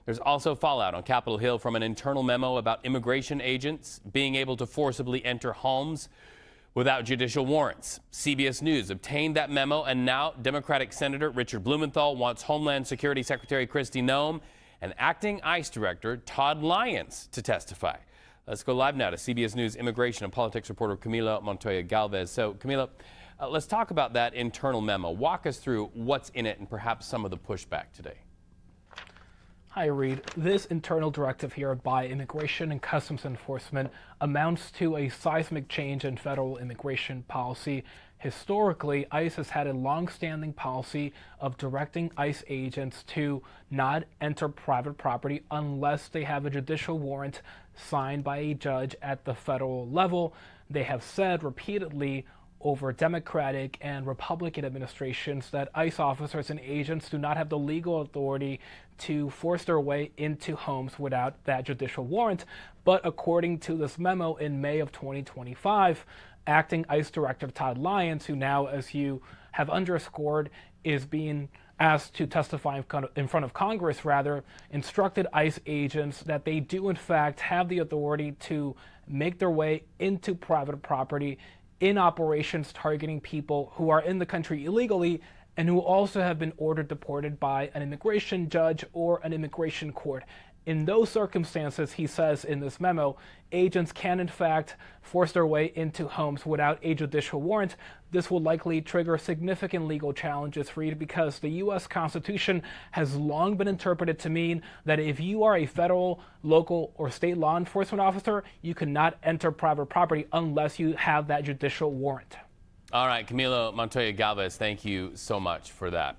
There's also fallout on Capitol Hill from an internal memo about immigration agents being able to forcibly enter homes without judicial warrants. CBS News obtained that memo, and now Democratic Senator Richard Blumenthal wants Homeland Security Secretary Kristi Noem and Acting ICE Director Todd Lyons to testify. Let's go live now to CBS News immigration and politics reporter Camilo Montoya-Galvez. So, Camilo, let's talk about that internal memo. Walk us through what's in it and perhaps some of the pushback today. Hi, Reed. This internal directive here by Immigration and Customs Enforcement amounts to a seismic change in federal immigration policy. Historically, ICE has had a long-standing policy of directing ICE agents to not enter private property unless they have a judicial warrant signed by a judge at the federal level. They have said repeatedly over Democratic and Republican administrations that ICE officers and agents do not have the legal authority to force their way into homes without that judicial warrant. But according to this memo in May of 2025, Acting ICE Director Todd Lyons, who now, as you have underscored, is being asked to testify in front of Congress, instructed ICE agents that they do in fact have the authority to make their way into private property in operations targeting people who are in the country illegally and who also have been ordered deported by an immigration judge or an immigration court. In those circumstances, he says in this memo, agents can in fact force their way into homes without a judicial warrant. This will likely trigger significant legal challenges for you because the U.S. Constitution has long been interpreted to mean that if you are a federal, local, or state law enforcement officer, you cannot enter private property unless you have that judicial warrant. All right, Camilo Montoya-Galvez, thank you so much for that.